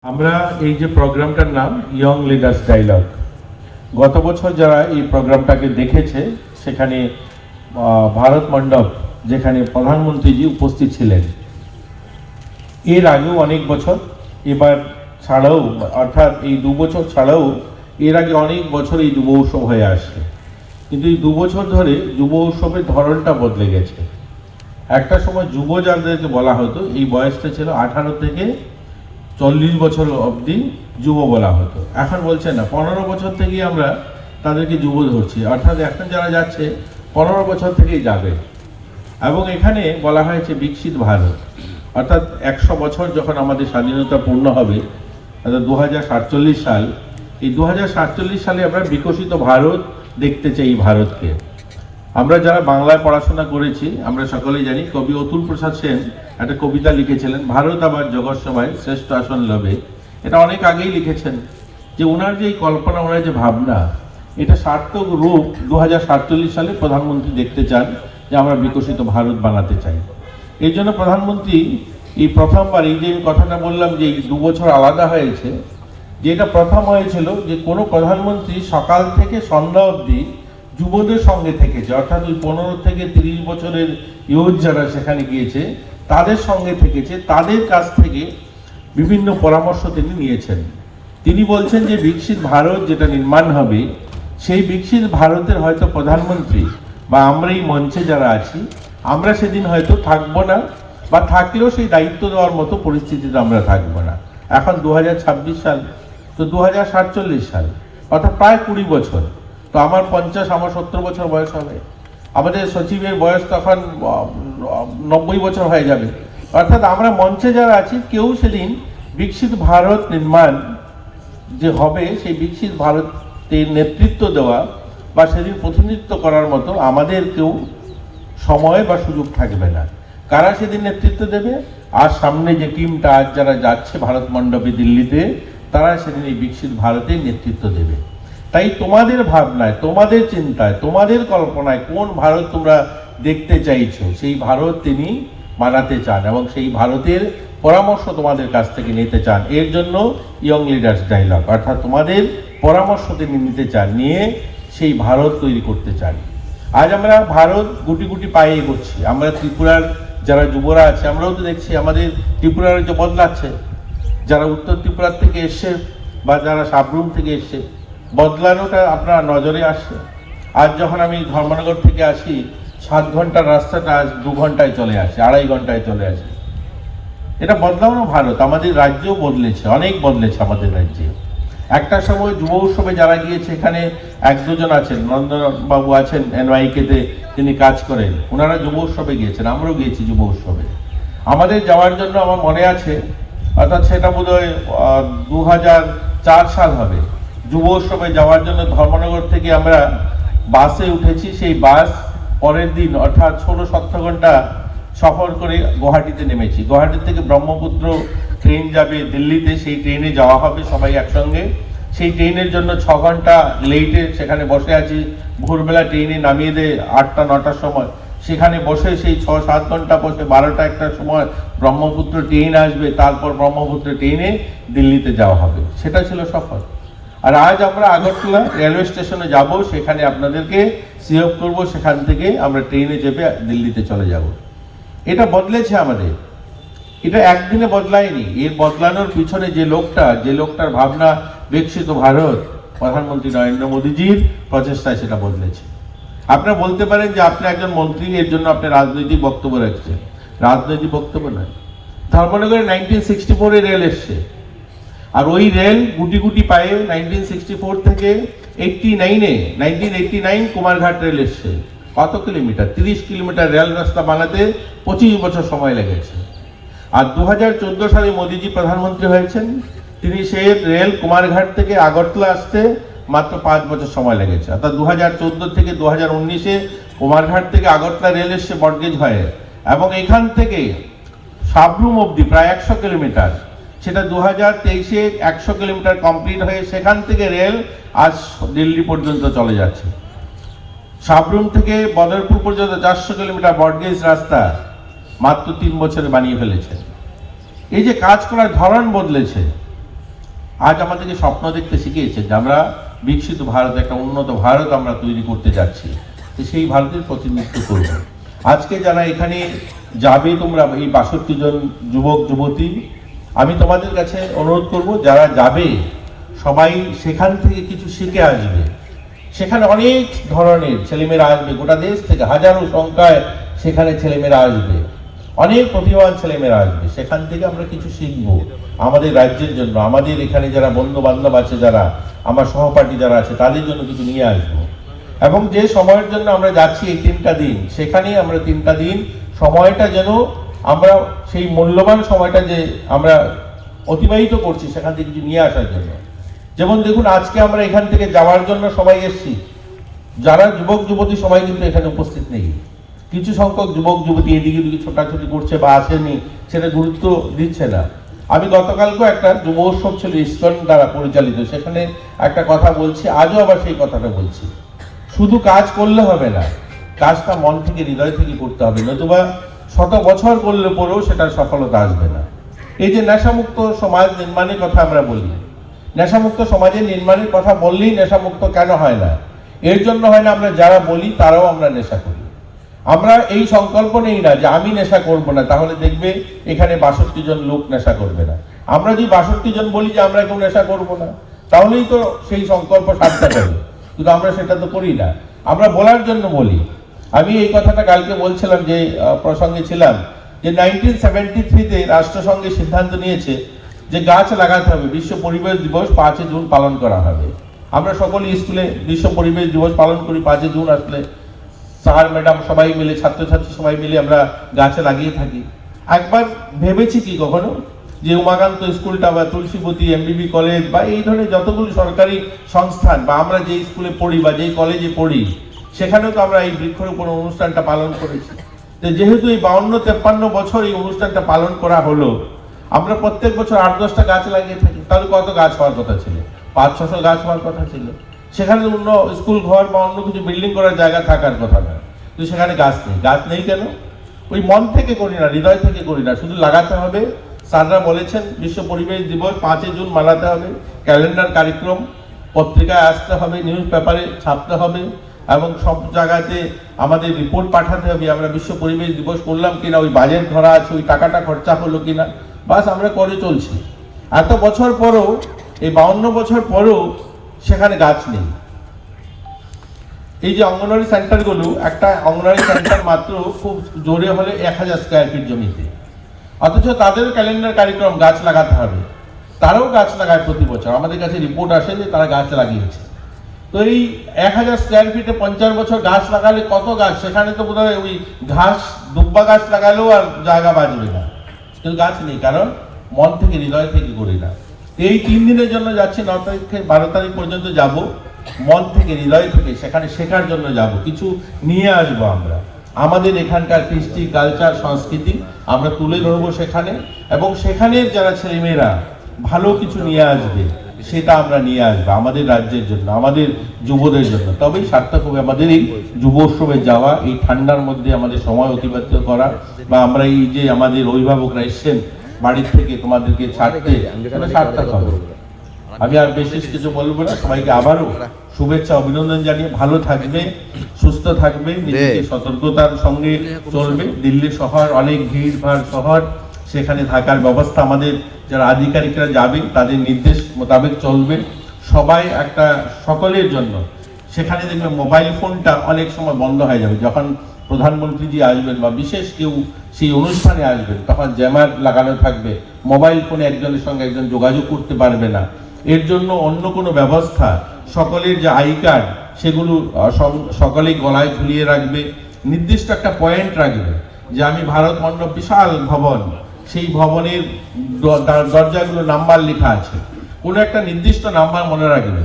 আমরা এই যে প্রোগ্রামটার নাম ইয়ং লিডার্স ডায়লগ, গত বছর যারা এই প্রোগ্রামটাকে দেখেছে সেখানে ভারত মণ্ডপ যেখানে প্রধানমন্ত্রীজি উপস্থিত ছিলেন, এর আগেও অনেক বছর, এবার ছাড়াও অর্থাৎ এই 2 বছর ছাড়াও এর আগে অনেক বছর এই যুব উৎসব হয়ে আসছে। কিন্তু এই 2 বছর ধরে যুব উৎসবের ধরনটা বদলে গেছে। একটা সময় যুব যাদেরকে বলা হতো এই বয়সটা ছিল 18 থেকে 40 বছর অবধি যুব বলা হতো। এখন বলছে না, 15 বছর থেকেই আমরা তাদেরকে যুব ধরছি, অর্থাৎ এখন যারা যাচ্ছে 15 বছর থেকেই যাবে। এবং এখানে বলা হয়েছে বিকশিত ভারত, অর্থাৎ 100 বছর যখন আমাদের স্বাধীনতা পূর্ণ হবে, অর্থাৎ 2047 সাল, এই 2047 সালে আমরা বিকশিত ভারত দেখতে চাই। ভারতকে আমরা যারা বাংলায় পড়াশোনা করেছি আমরা সকলেই জানি, কবি অতুল প্রসাদ সেন একটা কবিতা লিখেছিলেন, ভারত আবার জগৎ সভায় শ্রেষ্ঠ আসন লবে। এটা অনেক আগেই লিখেছেন যে ওনার যে কল্পনা, ওনার যে ভাবনা, এটা সার্থক রূপ 2047 সালে প্রধানমন্ত্রী দেখতে চান যে আমরা বিকশিত ভারত বানাতে চাই। এই জন্য প্রধানমন্ত্রী এই প্রথমবার, এই যে কথাটা বললাম যে এই 2 বছর আলাদা হয়েছে, যে এটা প্রথম হয়েছিল যে কোনো প্রধানমন্ত্রী সকাল থেকে সন্ধ্যা অবধি যুবদের সঙ্গে থেকেছে, অর্থাৎ ওই 15 থেকে 30 বছরের ইয়ুথ যারা সেখানে গিয়েছে তাদের সঙ্গে থেকেছে, তাদের কাছ থেকে বিভিন্ন পরামর্শ তিনি নিয়েছেন। তিনি বলছেন যে বিকশিত ভারত যেটা নির্মাণ হবে, সেই বিকশিত ভারতের হয়তো প্রধানমন্ত্রী বা আমরা এই মঞ্চে যারা আছি আমরা সেদিন হয়তো থাকবো না, বা থাকলেও সেই দায়িত্ব দেওয়ার মতো পরিস্থিতিতে আমরা থাকবো না। এখন 2026 সাল, তো 2047 সাল, অর্থাৎ প্রায় 20 বছর। তো আমার 50, আমার 70 বছর বয়স হবে, আমাদের সচিবের বয়স তখন 90 বছর হয়ে যাবে। অর্থাৎ আমরা মঞ্চে যারা আছি কেউ সেদিন বিকশিত ভারত নির্মাণ যে হবে, সেই বিকশিত ভারতের নেতৃত্ব দেওয়া বা সেদিন প্রতিনিধিত্ব করার মতো আমাদের কেউ সময় বা সুযোগ থাকবে না। কারা সেদিন নেতৃত্ব দেবে? আর সামনে যে টিমটা আজ যারা যাচ্ছে ভারত মণ্ডপে দিল্লিতে, তারা সেদিন এই বিকশিত ভারতের নেতৃত্ব দেবে। তাই তোমাদের ভাবনায়, তোমাদের চিন্তায়, তোমাদের কল্পনায় কোন ভারত তোমরা দেখতে চাইছো, সেই ভারত তিনি বানাতে চান এবং সেই ভারতের পরামর্শ তোমাদের কাছ থেকে নিতে চান। এর জন্য ইয়ং লিডার্স ডায়লগ, অর্থাৎ তোমাদের পরামর্শ তিনি নিতে চান, নিয়ে সেই ভারত তৈরি করতে চান। আজ আমরা ভারত গুটি গুটি পায়ে এগোচ্ছি। আমরা ত্রিপুরার যারা যুবরা আছে, আমরাও তো দেখছি আমাদের ত্রিপুরার যে বদলাচ্ছে, যারা উত্তর ত্রিপুরার থেকে এসছে বা যারা সাবরুম থেকে এসছে, বদলানোটা আপনার নজরে আসছে। আজ যখন আমি ধর্মনগর থেকে আসি, 7 ঘন্টার রাস্তাটা আজ 2 ঘন্টায় চলে আসে, 2.5 ঘন্টায় চলে আসে। এটা বদলানো ভারত। আমাদের রাজ্যও বদলেছে, অনেক বদলেছে আমাদের রাজ্যে। একটা সময় যুব উৎসবে যারা গিয়েছে, এখানে 1-2 জন আছেন, নন্দনবাবু আছেন NYK-তে, তিনি কাজ করেন, ওনারা যুব উৎসবে গিয়েছেন, আমরাও গিয়েছি যুব উৎসবে। আমাদের যাওয়ার জন্য আমার মনে আছে, অর্থাৎ সেটা বোধহয় 2004 সাল হবে, যুব উৎসবে যাওয়ার জন্য ধর্মনগর থেকে আমরা বাসে উঠেছি। সেই বাস পরের দিন অর্থাৎ 16-17 ঘন্টা সফর করে গুয়াহাটিতে নেমেছি। গুয়াহাটি থেকে ব্রহ্মপুত্র ট্রেন যাবে দিল্লিতে, সেই ট্রেনে যাওয়া হবে সবাই একসঙ্গে। সেই ট্রেনের জন্য 6 ঘন্টা লেটে সেখানে বসে আছি। ভোরবেলা ট্রেনে নামিয়ে দেয় 8টা-9টার সময়, সেখানে বসে সেই 6-7 ঘন্টা বসে 12টা-1টার সময় ব্রহ্মপুত্র ট্রেন আসবে, তারপর ব্রহ্মপুত্র ট্রেনে দিল্লিতে যাওয়া হবে। সেটা ছিল সফর। আর আজ আমরা আগরতলা রেলওয়ে স্টেশনে যাব, সেখানে আপনাদেরকে সিওপ করব, সেখান থেকে আমরা ট্রেনে চেপে দিল্লিতে চলে যাব। এটা বদলেছে আমাদের, এটা একদিনে বদলায়নি। এর বদলানোর পিছনে যে লোকটার ভাবনা, বিকশিত ভারত, প্রধানমন্ত্রী নরেন্দ্র মোদীজির প্রচেষ্টায় সেটা বদলেছে। আপনারা বলতে পারেন যে আপনি একজন মন্ত্রী, এর জন্য আপনি রাজনৈতিক বক্তব্য রাখছেন। রাজনৈতিক বক্তব্য নয়, ধর্মনগরে 1964-এ রেল এসছে, আর ওই রেল গুটি গুটি পায়ে 1964 থেকে 1989 কুমারঘাট রেল এসছে। কত কিলোমিটার? 30 কিলোমিটার রেল রাস্তা বানাতে 25 বছর সময় লেগেছে। আর 2014 সালে মোদীজি প্রধানমন্ত্রী হয়েছেন, তিনি সেই রেল কুমারঘাট থেকে আগরতলা আসতে মাত্র 5 বছর সময় লেগেছে। অর্থাৎ 2014 থেকে 2019-এ কুমারঘাট থেকে আগরতলা রেল এসছে বটগেজ হয়ে, এবং এখান থেকে সাবরুম অবধি প্রায় 100 কিলোমিটার, সেটা 2023-এ 100 কিলোমিটার কমপ্লিট হয়ে সেখান থেকে রেল আজ দিল্লি পর্যন্ত চলে যাচ্ছে। সাবরুম থেকে বদরপুর পর্যন্ত 400 কিলোমিটার বটগেজ রাস্তা মাত্র 3 বছরে বানিয়ে ফেলেছে। এই যে কাজ করার ধরন বদলেছে, আজ আমাদেরকে স্বপ্ন দেখতে শিখিয়েছে যে আমরা বিকশিত ভারত, একটা উন্নত ভারত আমরা তৈরি করতে যাচ্ছি, তো সেই ভারতের প্রতিনিধিত্ব করব। আজকে যারা এখানে যাবে, তোমরা এই ৬২ জন যুবক যুবতী, আমি তোমাদের কাছে অনুরোধ করব, যারা যাবে সবাই সেখান থেকে কিছু শিখে আসবে। সেখানে অনেক ধরনের ছেলেমেয়েরা আসবে, গোটা দেশ থেকে হাজারো সংখ্যায় সেখানে ছেলেমেয়েরা আসবে, অনেক প্রতিভাবান ছেলেমেয়েরা আসবে। সেখান থেকে আমরা কিছু শিখবো আমাদের রাজ্যের জন্য, আমাদের এখানে যারা বন্ধু বান্ধব আছে, যারা আমার সহপাঠী যারা আছে, তাদের জন্য কিছু নিয়ে আসবো। এবং যে সময়ের জন্য আমরা যাচ্ছি এই 3টা দিন, সেখানেই আমরা 3টা দিন সময়টা যেন আমরা সেই মূল্যবান সময়টা যে আমরা অতিবাহিত করছি সেখান থেকে কিছু নিয়ে আসার জন্য। যেমন দেখুন, আজকে আমরা এখান থেকে যাওয়ার জন্য সবাই এসেছি, যারা যুবক যুবতী সবাই কিন্তু এখানে উপস্থিত নেই। কিছু সংখ্যক যুবক যুবতী এদিকে ওদিকে ছোটাছুটি করছে বা আসেনি, সেটা গুরুত্ব দিচ্ছে না। আমি গতকালকেও একটা যুব উৎসব ছিল ইসকন দ্বারা পরিচালিত, সেখানে একটা কথা বলছি, আজও আবার সেই কথাটা বলছি। শুধু কাজ করলে হবে না, কাজটা মন থেকে হৃদয় থেকে করতে হবে, নতুবা শত বছর করলে পরেও সেটার সফলতা আসবে না। এই যে নেশামুক্ত সমাজ নির্মাণের কথা আমরা বলি, নেশামুক্ত সমাজের নির্মাণের কথা বললেই নেশামুক্ত কেন হয় না? এর জন্য হয় না আমরা যারা বলি তারাও আমরা নেশা করি। আমরা এই সংকল্প নেই না যে আমি নেশা করব না, তাহলে দেখবে এখানে ৬২ জন লোক নেশা করবে না। আমরা যদি ৬২ জন বলি যে আমরা কেউ নেশা করব না, তাহলেই তো সেই সংকল্প সার্থক হবে। কিন্তু আমরা সেটা তো করি না, আমরা বলার জন্য বলি। আমি এই কথাটা কালকে বলছিলাম, যে প্রসঙ্গে ছিলাম, যে 1973-তে রাষ্ট্রসংঘের সিদ্ধান্ত নিয়েছে যে গাছ লাগাতে হবে, বিশ্ব পরিবেশ দিবস 5 জুন পালন করা হবে। আমরা সকলে স্কুলে বিশ্ব পরিবেশ দিবস পালন করি 5 জুন আসলে, স্যার ম্যাডাম সবাই মিলে, ছাত্রছাত্রী সবাই মিলে আমরা গাছে লাগিয়ে থাকি। একবার ভেবেছি কি কখনো যে উমাকান্ত স্কুলটা বা তুলসীবতী এমবিবি কলেজ বা এই ধরনের যতগুলো সরকারি সংস্থান বা আমরা যেই স্কুলে পড়ি বা যেই কলেজে পড়ি, সেখানেও তো আমরা এই বৃক্ষরোপণ অনুষ্ঠানটা পালন করেছি। যেহেতু এই 52-53 বছর এই অনুষ্ঠানটা পালন করা হলো, আমরা প্রত্যেক বছর 8-10টা গাছ লাগিয়ে থাকি, তাহলে কত গাছ হওয়ার কথা ছিল? 500-600 গাছ হওয়ার কথা ছিল। সেখানে অন্য স্কুল ঘর বা অন্য কিছু বিল্ডিং করার জায়গা থাকার কথা নয়, কিন্তু সেখানে গাছ নেই। গাছ নেই কেন? ওই মন থেকে করি না, হৃদয় থেকে করি না, শুধু লাগাতে হবে। স্যাররা বলেছেন বিশ্ব পরিবেশ দিবস 5 জুন মানাতে হবে, ক্যালেন্ডার কার্যক্রম পত্রিকায় আসতে হবে, নিউজ পেপারে ছাপতে হবে, এবং সব জায়গাতে আমাদের রিপোর্ট পাঠাতে হবে আমরা বিশ্ব পরিবেশ দিবস করলাম কিনা, ওই বাজেট ধরা আছে, ওই টাকাটা খরচা হলো কিনা, বাস আমরা করে চলছি। এত বছর পরেও, এই 52 বছর পরেও সেখানে গাছ নেই। এই যে অঙ্গনওয়াড়ি সেন্টারগুলো, একটা অঙ্গনওয়াড়ি সেন্টার মাত্র খুব জোরে হলে 1000 স্কয়ার ফিট জমিতে, অথচ তাদের ক্যালেন্ডার কার্যক্রম গাছ লাগাতে হবে, তারাও গাছ লাগায় প্রতি বছর। আমাদের কাছে রিপোর্ট আসে যে তারা গাছ লাগিয়েছে। তো এই 1000 স্কয়ার ফিটে 50 বছর গাছ লাগালে কত গাছ? সেখানে তো বোধহয় ওই ঘাস, দুব্বা গাছ লাগালেও আর জায়গা বাঁচবে না। কিন্তু গাছ নেই, কারণ মন থেকে হৃদয় থেকে করি না। এই 3 দিনের জন্য যাচ্ছি, 9 তারিখ থেকে 12 তারিখ পর্যন্ত যাব, মন থেকে হৃদয় থেকে সেখানে শেখার জন্য যাব, কিছু নিয়ে আসবো আমরা। আমাদের এখানকার কৃষ্টি, কালচার, সংস্কৃতি আমরা তুলে ধরবো সেখানে, এবং সেখানের যারা ছেলেমেয়েরা ভালো কিছু নিয়ে আসবে, সেটা আমরা নিয়ে আসবো আমাদের রাজ্যের জন্য, আমাদের যুবদের জন্য। তবেই সার্থক হবে আমাদের এই যুব উৎসবে যাওয়া, এই ঠান্ডার মধ্যে আমাদের সময় অতিবাহিত করা, বা আমরা এই যে আমাদের অভিভাবকরা এসছেন বাড়ির থেকে তোমাদেরকে ছাড়তে, সার্থক হবে। আমি আর বিশেষ কিছু বলবো না, সবাইকে আবারও শুভেচ্ছা অভিনন্দন জানিয়ে ভালো থাকবে, সুস্থ থাকবে, নিজেকে সতর্কতার সঙ্গে চলবে। দিল্লি শহর অনেক ভিড় ভাড় শহর, সেখানে থাকার ব্যবস্থা আমাদের যারা আধিকারিকরা যাবে তাদের নির্দেশ মোতাবেক চলবে। সবাই একটা সকলের জন্য সেখানে দেখবে মোবাইল ফোনটা অনেক সময় বন্ধ হয়ে যাবে, যখন প্রধানমন্ত্রীজি আসবেন বা বিশেষ কেউ সেই অনুষ্ঠানে আসবেন, তখন জ্যামার লাগানো থাকবে, মোবাইল ফোনে একজনের সঙ্গে একজন যোগাযোগ করতে পারবে না। এর জন্য অন্য কোনো ব্যবস্থা, সকলের যে আই কার্ড সেগুলো সকলেই গলায় ঝুলিয়ে রাখবে, নির্দিষ্ট একটা পয়েন্ট রাখবে যে আমি ভারত মণ্ডপ বিশাল ভবন, সেই ভবনের দরজাগুলো নাম্বার লেখা আছে, কোনো একটা নির্দিষ্ট নাম্বার মনে রাখবে।